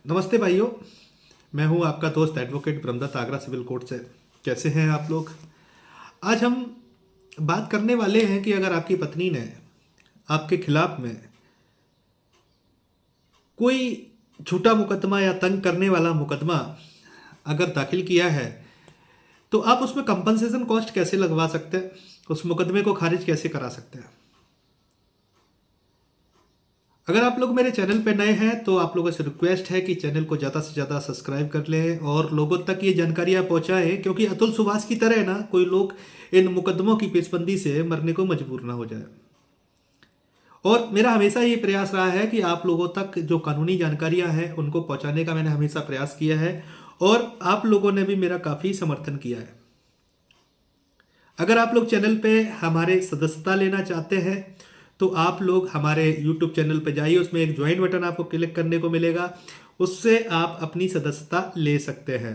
नमस्ते भाइयों। मैं हूं आपका दोस्त advocate Brahmadatt Agra civil court से। कैसे हैं आप लोग? आज हम बात करने वाले हैं कि अगर आपकी पत्नी ने आपके खिलाफ में कोई झूठा मुकदमा या तंग करने वाला मुकदमा अगर दाखिल किया है तो आप उसमें कंपनसेशन कॉस्ट कैसे लगवा सकते हैं, उस मुकदमे को खारिज कैसे करा सकते हैं। अगर आप लोग मेरे चैनल पर नए हैं तो आप लोगों से रिक्वेस्ट है कि चैनल को ज़्यादा से ज़्यादा सब्सक्राइब कर लें और लोगों तक ये जानकारियाँ पहुँचाएं, क्योंकि अतुल सुभाष की तरह ना कोई लोग इन मुकदमों की पेशबंदी से मरने को मजबूर ना हो जाए। और मेरा हमेशा ये प्रयास रहा है कि आप लोगों तक जो कानूनी जानकारियाँ हैं उनको पहुँचाने का मैंने हमेशा प्रयास किया है और आप लोगों ने भी मेरा काफ़ी समर्थन किया है। अगर आप लोग चैनल पे हमारे सदस्यता लेना चाहते हैं तो आप लोग हमारे YouTube चैनल पे जाइए, उसमें एक ज्वाइन बटन आपको क्लिक करने को मिलेगा, उससे आप अपनी सदस्यता ले सकते हैं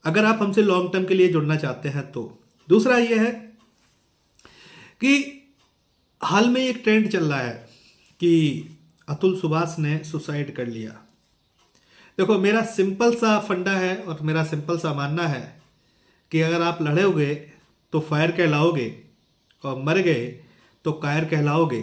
अगर आप हमसे लॉन्ग टर्म के लिए जुड़ना चाहते हैं तो। दूसरा यह है कि हाल में एक ट्रेंड चल रहा है कि अतुल सुभाष ने सुसाइड कर लिया। देखो, मेरा सिंपल सा फंडा है और मेरा सिंपल सा मानना है कि अगर आप लड़ोगे तो फायर कहलाओगे और मर गए तो कायर कहलाओगे।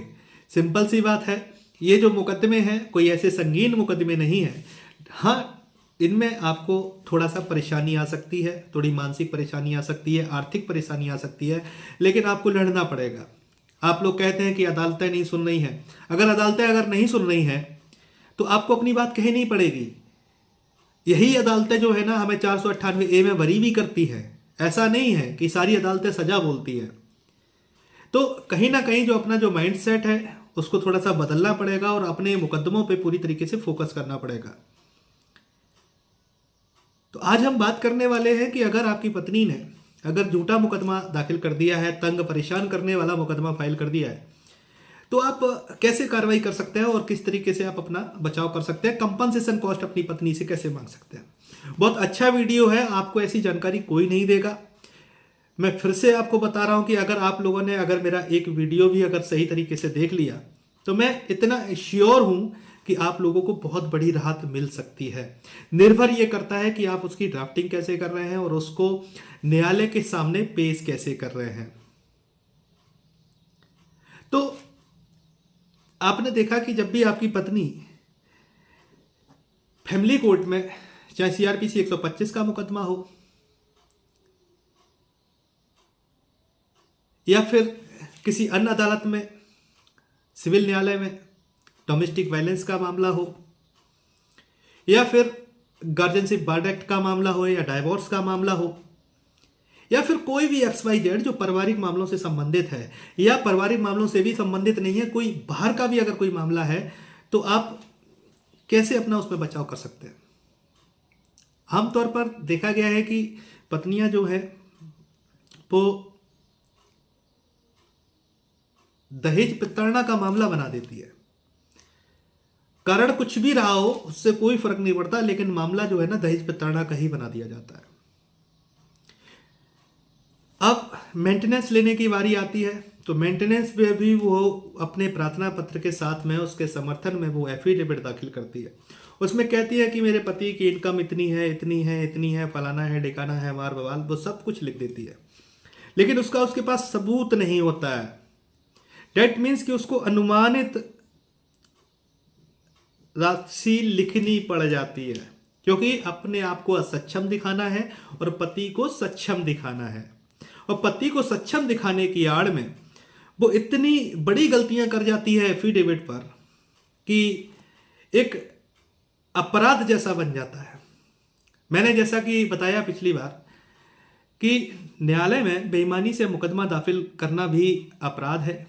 सिंपल सी बात है। ये जो मुकदमे हैं कोई ऐसे संगीन मुकदमे नहीं हैं। हाँ, इनमें आपको थोड़ा सा परेशानी आ सकती है, थोड़ी मानसिक परेशानी आ सकती है, आर्थिक परेशानी आ सकती है, लेकिन आपको लड़ना पड़ेगा। आप लोग कहते हैं कि अदालतें नहीं सुन रही हैं। अगर अदालतें नहीं सुन रही हैं तो आपको अपनी बात कहनी पड़ेगी। यही अदालतें जो है ना हमें 498A में बरी भी करती है। ऐसा नहीं है कि सारी अदालतें सजा बोलती है। तो कहीं ना कहीं जो अपना जो माइंड सेट है उसको थोड़ा सा बदलना पड़ेगा और अपने मुकदमों पे पूरी तरीके से फोकस करना पड़ेगा। तो आज हम बात करने वाले हैं कि अगर आपकी पत्नी ने अगर झूठा मुकदमा दाखिल कर दिया है, तंग परेशान करने वाला मुकदमा फाइल कर दिया है, तो आप कैसे कार्रवाई कर सकते हैं और किस तरीके से आप अपना बचाव कर सकते हैं, कंपनसेशन कॉस्ट अपनी पत्नी से कैसे मांग सकते हैं। बहुत अच्छा वीडियो है, आपको ऐसी जानकारी कोई नहीं देगा। मैं फिर से आपको बता रहा हूं कि अगर आप लोगों ने अगर मेरा एक वीडियो भी अगर सही तरीके से देख लिया तो मैं इतना श्योर हूं कि आप लोगों को बहुत बड़ी राहत मिल सकती है। निर्भर यह करता है कि आप उसकी ड्राफ्टिंग कैसे कर रहे हैं और उसको न्यायालय के सामने पेश कैसे कर रहे हैं। तो आपने देखा कि जब भी आपकी पत्नी फैमिली कोर्ट में, चाहे CRPC 125 का मुकदमा हो या फिर किसी अन्य अदालत में, सिविल न्यायालय में डोमेस्टिक वायलेंस का मामला हो या फिर गार्जियनशिप वर्डिक्ट का मामला हो या डाइवोर्स का मामला हो या फिर कोई भी XYZ जो पारिवारिक मामलों से संबंधित है या पारिवारिक मामलों से भी संबंधित नहीं है, कोई बाहर का भी अगर कोई मामला है, तो आप कैसे अपना उसमें बचाव कर सकते हैं। आमतौर पर देखा गया है कि पत्नियां जो है वो दहेज प्रताड़ना का मामला बना देती है। कारण कुछ भी रहा हो उससे कोई फर्क नहीं पड़ता, लेकिन मामला जो है ना दहेज प्रताड़ना का ही बना दिया जाता है। अब मेंटेनेंस लेने की बारी आती है तो मेंटेनेंस में भी वो अपने प्रार्थना पत्र के साथ में उसके समर्थन में वो एफिडेविट दाखिल करती है। उसमें कहती है कि मेरे पति की इनकम इतनी है, इतनी है, इतनी है, फलाना है, ढिकाना है, मार बवाल, वो सब कुछ लिख देती है, लेकिन उसका उसके पास सबूत नहीं होता है। डेट मीन्स कि उसको अनुमानित राशि लिखनी पड़ जाती है, क्योंकि अपने आप को असक्षम दिखाना है और पति को सक्षम दिखाना है। और पति को सक्षम दिखाने की आड़ में वो इतनी बड़ी गलतियां कर जाती है एफिडेविट पर कि एक अपराध जैसा बन जाता है। मैंने जैसा कि बताया पिछली बार कि न्यायालय में बेईमानी से मुकदमा दाखिल करना भी अपराध है,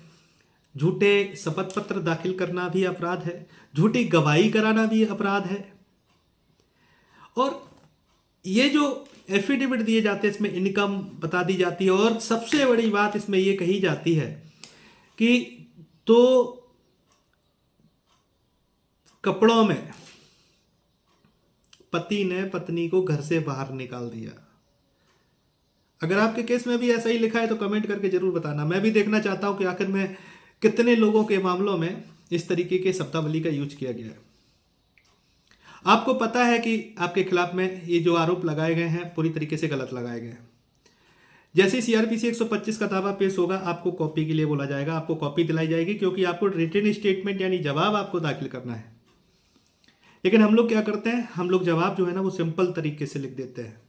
झूठे शपथ पत्र दाखिल करना भी अपराध है, झूठी गवाही कराना भी अपराध है। और ये जो एफिडेविट दिए जाते हैं इसमें इनकम बता दी जाती है और सबसे बड़ी बात इसमें ये कही जाती है कि तो कपड़ों में पति ने पत्नी को घर से बाहर निकाल दिया। अगर आपके केस में भी ऐसा ही लिखा है तो कमेंट करके जरूर बताना। मैं भी देखना चाहता हूं कि आखिर में कितने लोगों के मामलों में इस तरीके के शब्दावली का यूज किया गया है। आपको पता है कि आपके खिलाफ में ये जो आरोप लगाए गए हैं पूरी तरीके से गलत लगाए गए हैं। जैसे ही सीआरपीसी 125 का दावा पेश होगा, आपको कॉपी के लिए बोला जाएगा, आपको कॉपी दिलाई जाएगी, क्योंकि आपको रिटन स्टेटमेंट यानी जवाब आपको दाखिल करना है। लेकिन हम लोग क्या करते हैं, हम लोग जवाब जो है ना वो सिंपल तरीके से लिख देते हैं।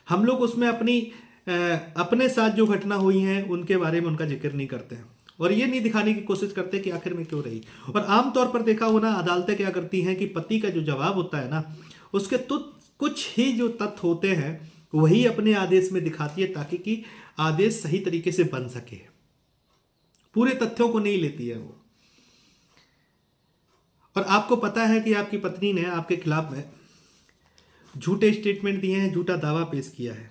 हम लोग उसमें अपने साथ जो घटना हुई हैं उनके बारे में उनका जिक्र नहीं करते हैं, और ये नहीं दिखाने की कोशिश करते कि आखिर में क्यों रही। और आमतौर पर देखा हो ना, अदालतें क्या करती हैं कि पति का जो जवाब होता है ना, उसके तो कुछ ही जो तथ्य होते हैं वही अपने आदेश में दिखाती है, ताकि कि आदेश सही तरीके से बन सके। पूरे तथ्यों को नहीं लेती है वो। और आपको पता है कि आपकी पत्नी ने आपके खिलाफ में झूठे स्टेटमेंट दिए हैं, झूठा दावा पेश किया है।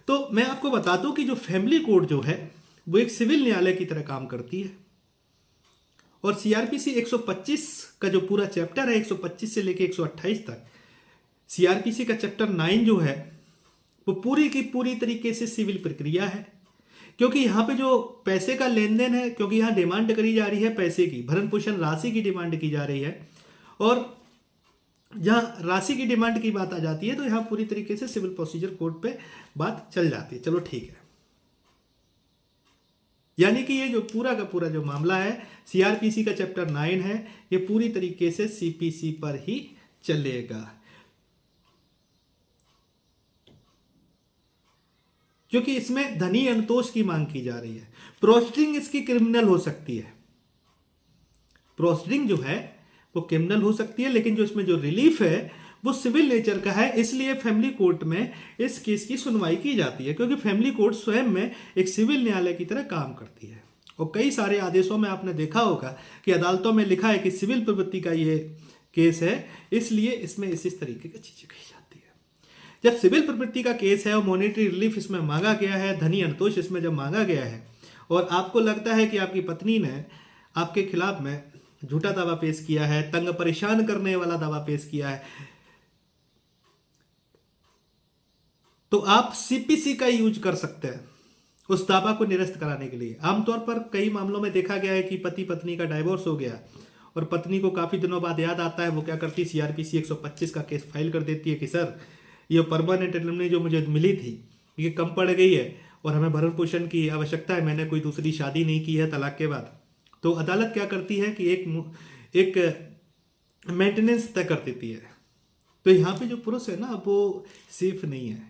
तो मैं आपको बता दूं कि जो फैमिली कोर्ट जो है वो एक सिविल न्यायालय की तरह काम करती है। और सीआरपीसी 125 का जो पूरा चैप्टर है, 125 से लेकर 128 तक, सीआरपीसी का चैप्टर 9 जो है वो पूरी की पूरी तरीके से सिविल प्रक्रिया है। क्योंकि यहाँ पे जो पैसे का लेन देन है, क्योंकि यहाँ डिमांड करी जा रही है पैसे की, भरण पोषण राशि की डिमांड की जा रही है, और जहाँ राशि की डिमांड की बात आ जाती है तो यहाँ पूरी तरीके से सिविल प्रोसीजर कोड पे बात चल जाती है। चलो ठीक है, यानी कि ये जो पूरा का पूरा जो मामला है सीआरपीसी का चैप्टर 9 है, ये पूरी तरीके से सीपीसी पर ही चलेगा। क्योंकि इसमें धनी अनुतोष की मांग की जा रही है। प्रोसीडिंग इसकी क्रिमिनल हो सकती है, प्रोसीडिंग जो है वो क्रिमिनल हो सकती है, लेकिन जो इसमें जो रिलीफ है वो सिविल नेचर का है। इसलिए फैमिली कोर्ट में इस केस की सुनवाई की जाती है, क्योंकि फैमिली कोर्ट स्वयं में एक सिविल न्यायालय की तरह काम करती है। और कई सारे आदेशों में आपने देखा होगा कि अदालतों में लिखा है कि सिविल प्रवृत्ति का ये केस है, इसलिए इसमें इस तरीके की चीजें कही जाती है। जब सिविल प्रवृत्ति का केस है और मॉनेटरी रिलीफ इसमें मांगा गया है, धनी अनुतोष इसमें जब मांगा गया है, और आपको लगता है कि आपकी पत्नी ने आपके खिलाफ में झूठा दावा पेश किया है, तंग परेशान करने वाला दावा पेश किया है, तो आप सीपीसी का यूज कर सकते हैं उस दावा को निरस्त कराने के लिए। आमतौर पर कई मामलों में देखा गया है कि पति पत्नी का डाइवोर्स हो गया और पत्नी को काफी दिनों बाद याद आता है, वो क्या करती है, सीआरपीसी 125 का केस फाइल कर देती है कि सर ये परमानेंट एलिमनी जो मुझे मिली थी ये कम पड़ गई है और हमें भरण पोषण की आवश्यकता है, मैंने कोई दूसरी शादी नहीं की है तलाक के बाद। तो अदालत क्या करती है कि एक मेंटेनेंस तय कर देती है। तो यहाँ पे जो पुरुष है ना वो सेफ नहीं है,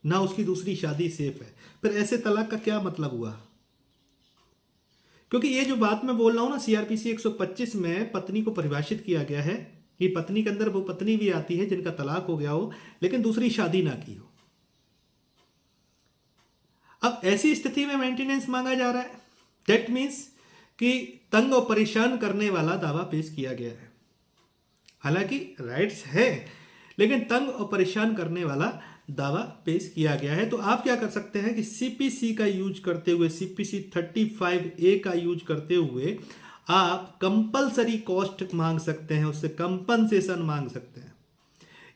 ना उसकी दूसरी शादी सेफ है। फिर ऐसे तलाक का क्या मतलब हुआ? क्योंकि ये जो बात मैं बोल रहा हूं ना, सीआरपीसी 125 में पत्नी को परिभाषित किया गया है कि पत्नी के अंदर वो पत्नी भी आती है जिनका तलाक हो गया हो लेकिन दूसरी शादी ना की हो। अब ऐसी स्थिति में मेंटेनेंस मांगा जा रहा है, दैट मीन्स कि तंग और परेशान करने वाला दावा पेश किया गया है। हालांकि राइट्स है, लेकिन तंग और परेशान करने वाला दावा पेश किया गया है। तो आप क्या कर सकते हैं कि सीपीसी का यूज करते हुए, सीपीसी 35A का यूज करते हुए आप कंपलसरी कॉस्ट मांग सकते हैं, उससे कंपनसेशन मांग सकते हैं।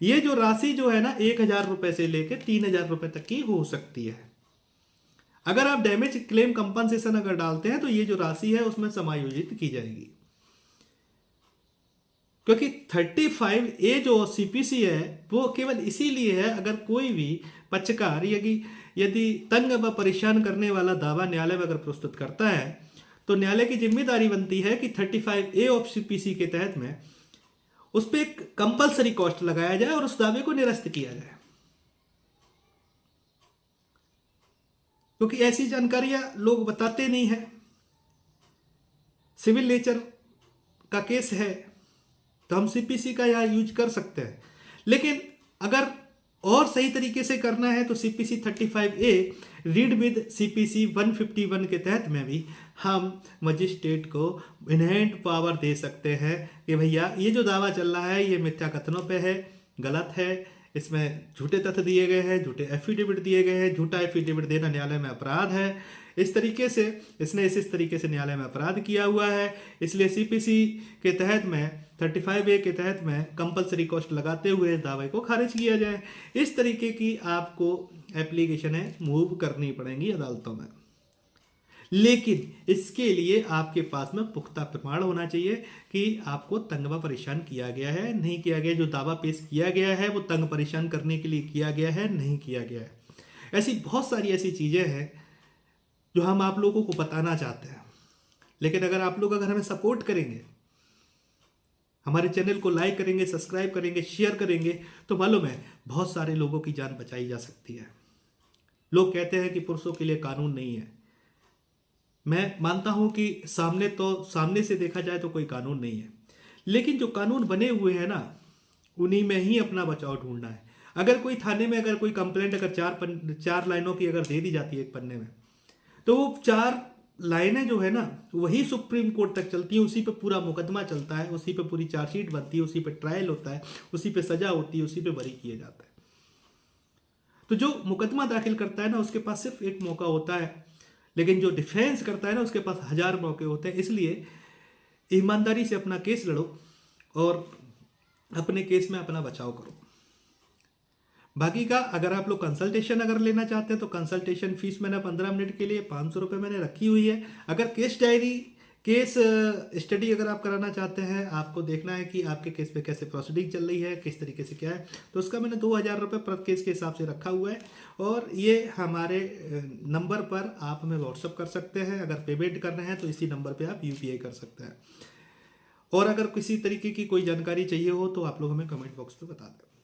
ये जो राशि जो है ना 1000 रुपए से लेकर 3000 रुपए तक की हो सकती है। अगर आप डैमेज क्लेम कंपनसेशन अगर डालते हैं तो ये जो राशि है उसमें समायोजित की जाएगी। क्योंकि 35A जो सीपीसी है वो केवल इसीलिए है अगर कोई भी पक्षकार यदि तंग व परेशान करने वाला दावा न्यायालय में अगर प्रस्तुत करता है तो न्यायालय की जिम्मेदारी बनती है कि 35A ऑफ सीपीसी के तहत में उस पर एक कंपलसरी कॉस्ट लगाया जाए और उस दावे को निरस्त किया जाए। क्योंकि ऐसी जानकारियां लोग बताते नहीं है। सिविल नेचर का केस है तो हम सीपीसी का यहाँ यूज कर सकते हैं, लेकिन अगर और सही तरीके से करना है तो CPC 35A read with CPC 151 के तहत में भी हम मजिस्ट्रेट को इनहेरेंट पावर दे सकते हैं कि भैया ये जो दावा चल रहा है ये मिथ्या कथनों पे है, गलत है, इसमें झूठे तथ्य दिए गए हैं, झूठे एफिडेविट दिए गए हैं, झूठा एफिडेविट देना न्यायालय में अपराध है। इस तरीके से इसने इस तरीके से न्यायालय में अपराध किया हुआ है, इसलिए सीपीसी के तहत में 35A के तहत में कंपलसरी कॉस्ट लगाते हुए दावे को खारिज किया जाए। इस तरीके की आपको एप्लीकेशन है मूव करनी पड़ेंगी अदालतों में। लेकिन इसके लिए आपके पास में पुख्ता प्रमाण होना चाहिए कि आपको तंग व परेशान किया गया है, नहीं किया गया। जो दावा पेश किया गया है वो तंग परेशान करने के लिए किया गया है, नहीं किया गया है। ऐसी बहुत सारी ऐसी चीज़ें हैं जो हम आप लोगों को बताना चाहते हैं। लेकिन अगर हमें सपोर्ट करेंगे, हमारे चैनल को लाइक करेंगे, सब्सक्राइब करेंगे, शेयर करेंगे, तो मालूम है बहुत सारे लोगों की जान बचाई जा सकती है। लोग कहते हैं कि पुरुषों के लिए कानून नहीं है। मैं मानता हूं कि सामने से देखा जाए तो कोई कानून नहीं है, लेकिन जो कानून बने हुए हैं ना, उन्हीं में ही अपना बचाव ढूंढना है। अगर कोई थाने में अगर कोई कंप्लेंट अगर चार लाइनों की अगर दे दी जाती है एक पन्ने में, तो वो 4 लाइनें जो है ना वही सुप्रीम कोर्ट तक चलती हैं, उसी पे पूरा मुकदमा चलता है, उसी पे पूरी चार्जशीट बनती है, उसी पे ट्रायल होता है, उसी पे सजा होती है, उसी पे बरी किए जाता है। तो जो मुकदमा दाखिल करता है ना उसके पास सिर्फ एक मौका होता है, लेकिन जो डिफेंस करता है ना उसके पास 1000 मौके होते हैं। इसलिए ईमानदारी से अपना केस लड़ो और अपने केस में अपना बचाव करो। बाकी का अगर आप लोग कंसल्टेशन अगर लेना चाहते हैं तो कंसल्टेशन फीस मैंने 15 मिनट के लिए 500 रुपये मैंने रखी हुई है। अगर केस स्टडी अगर आप कराना चाहते हैं, आपको देखना है कि आपके केस पे कैसे प्रोसीडिंग चल रही है, किस तरीके से क्या है, तो उसका मैंने 2000 रुपये प्रति केस के हिसाब से रखा हुआ है। और ये हमारे नंबर पर आप हमें व्हाट्सअप कर सकते हैं। अगर पेमेंट करना है तो इसी नंबर पर आप UPI कर सकते हैं। और अगर किसी तरीके की कोई जानकारी चाहिए हो तो आप लोग हमें कमेंट बॉक्स पे बता दें।